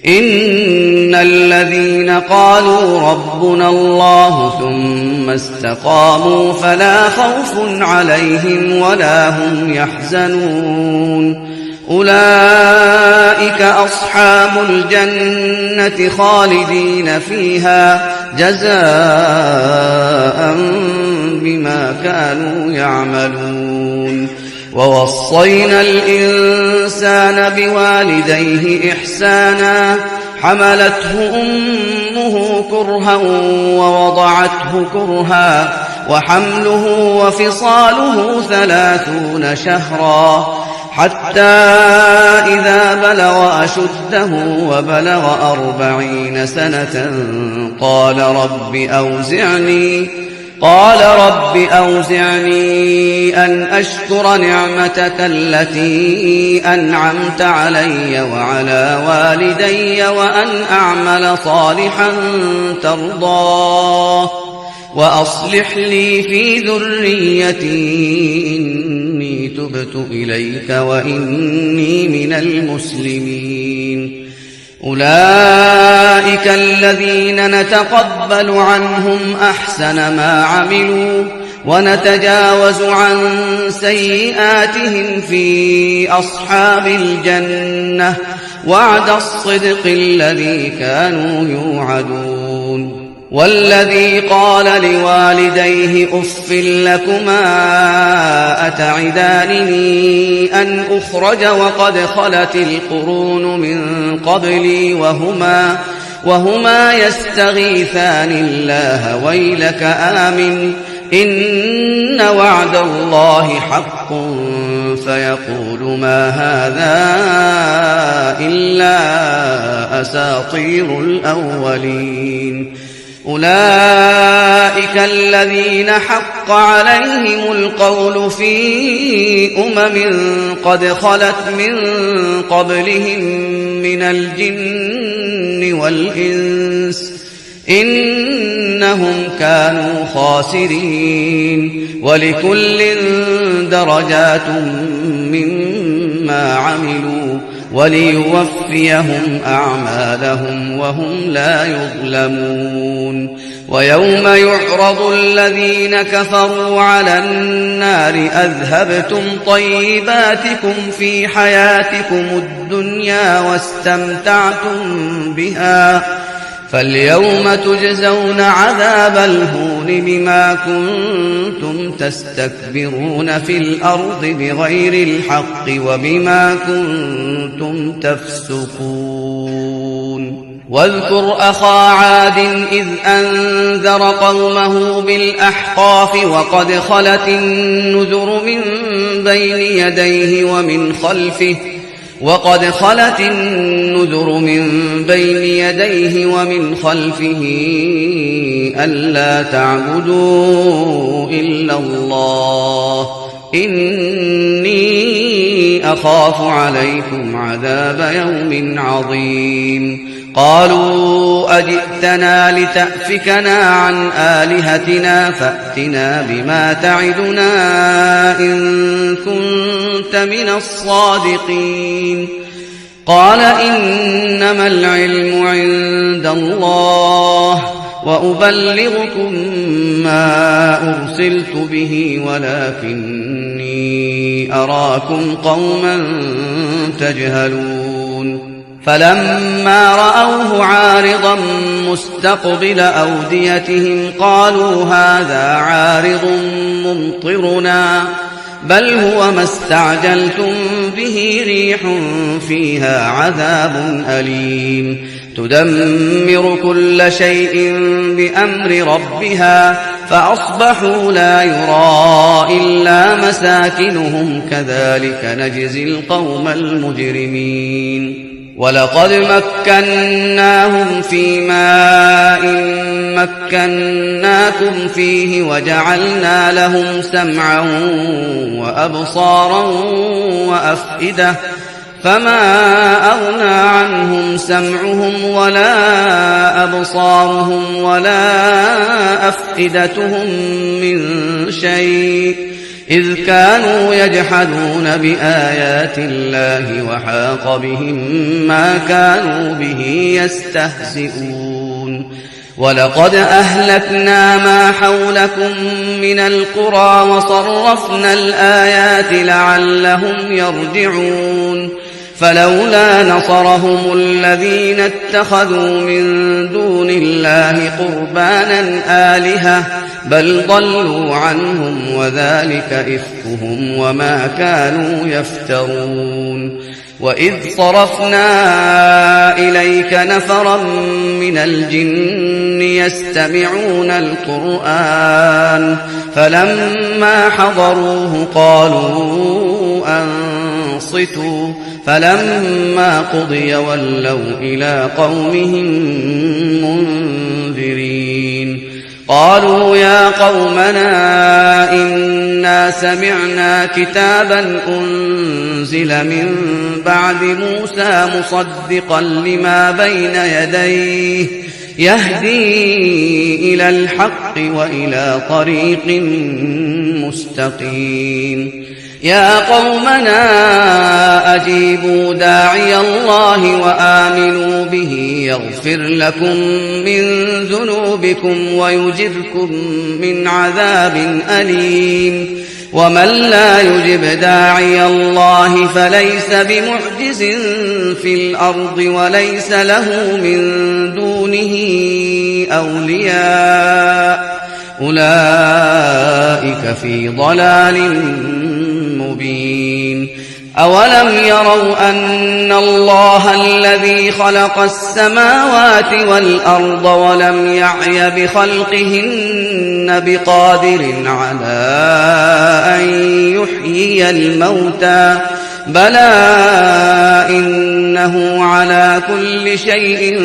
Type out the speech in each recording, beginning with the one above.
إن الذين قالوا ربنا الله ثم استقاموا فلا خوف عليهم ولا هم يحزنون أولئك أصحاب الجنة خالدين فيها جزاء بما كانوا يعملون ووصينا الإنسان بوالديه إحسانا حملته أمه كرها ووضعته كرها وحمله وفصاله 30 شهرا حتى إذا بلغ أشده وبلغ 40 سنة قال رب أوزعني أن أشكر نعمتك التي أنعمت علي وعلى والدي وأن أعمل صالحا ترضاه وأصلح لي في ذريتي إني تبت إليك وإني من المسلمين أولئك الذين نتقبل عنهم أحسن ما عملوا ونتجاوز عن سيئاتهم في أصحاب الجنة وعد الصدق الذي كانوا يوعدون والذي قال لوالديه أف لكما أتعدانني أن أخرج وقد خلت القرون من قبلي وهما يستغيثان الله ويلك آمن إن وعد الله حق فيقول ما هذا إلا أساطير الأولين أولئك الذين حق عليهم القول في قد خلت من قبلهم من الجن والإنس إنهم كانوا خاسرين ولكل درجات مما عملوا وليوفيهم أعمالهم وهم لا يظلمون ويوم يعرض الذين كفروا على النار أذهبتم طيباتكم في حياتكم الدنيا واستمتعتم بها فاليوم تجزون عذاب الهون بما كنتم تستكبرون في الأرض بغير الحق وبما كنتم تفسقون واذكر أخا عاد إذ أنذر قومه بالأحقاف وقد خلت النذر من بين يديه ومن خلفه ألا تعبدوا إلا الله إني أخاف عليكم عذاب يوم عظيم قالوا أجئتنا لتأفكنا عن آلهتنا فأتنا بما تعدنا إن كنت من الصادقين قال إنما العلم عند الله وأبلغكم ما أرسلت به ولكني أراكم قوما تجهلون فلما رأوه عارضا مستقبل أوديتهم قالوا هذا عارض ممطرنا بل هو ما استعجلتم به ريح فيها عذاب أليم تدمر كل شيء بأمر ربها فأصبحوا لا يرى إلا مساكنهم كذلك نجزي القوم المجرمين ولقد مكناهم في ماء مكناكم فيه وجعلنا لهم سمعا وأبصارا وأفئدة فما أغنى عنهم سمعهم ولا أبصارهم ولا أفئدتهم من شيء إذ كانوا يجحدون بآيات الله وحاق بهم ما كانوا به يستهزئون ولقد أهلكنا ما حولكم من القرى وصرفنا الآيات لعلهم يرجعون فلولا نصرهم الذين اتخذوا من دون الله قربانا آلهة بل ضلوا عنهم وذلك إفكهم وما كانوا يفترون وإذ صرفنا إليك نفرا من الجن يستمعون القرآن فلما حضروه قالوا أنصتوا فلما قضي ولوا إلى قومهم منذرين قالوا يا قومنا إنا سمعنا كتابا أنزل من بعد موسى مصدقا لما بين يديه يهدي إلى الحق وإلى طريق مستقيم يا قومنا أجيبوا داعي الله وآمنوا به يغفر لكم من ذنوبكم ويجركم من عذاب أليم ومن لا يجب داعي الله فليس بمعجز في الأرض وليس له من دونه أولياء أولئك في ضلال مبين أولم يروا أن الله الذي خلق السماوات والأرض ولم يعي بخلقهن بقادر على أن يحيي الموتى بلى إنه على كل شيء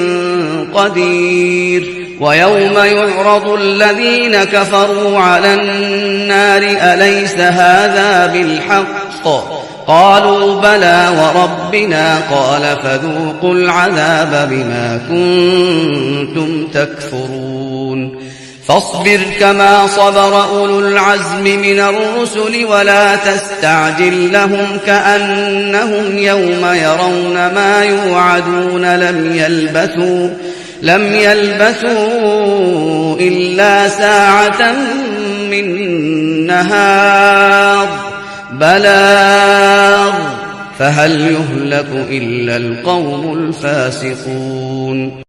قدير ويوم يعرض الذين كفروا على النار أليس هذا بالحق قالوا بلى وربنا قال فذوقوا العذاب بما كنتم تكفرون فاصبر كما صبر أولو العزم من الرسل ولا تستعجل لهم كأنهم يوم يرون ما يوعدون لم يلبثوا إلا ساعة من نهار بلاغ فهل يهلك إلا القوم الفاسقون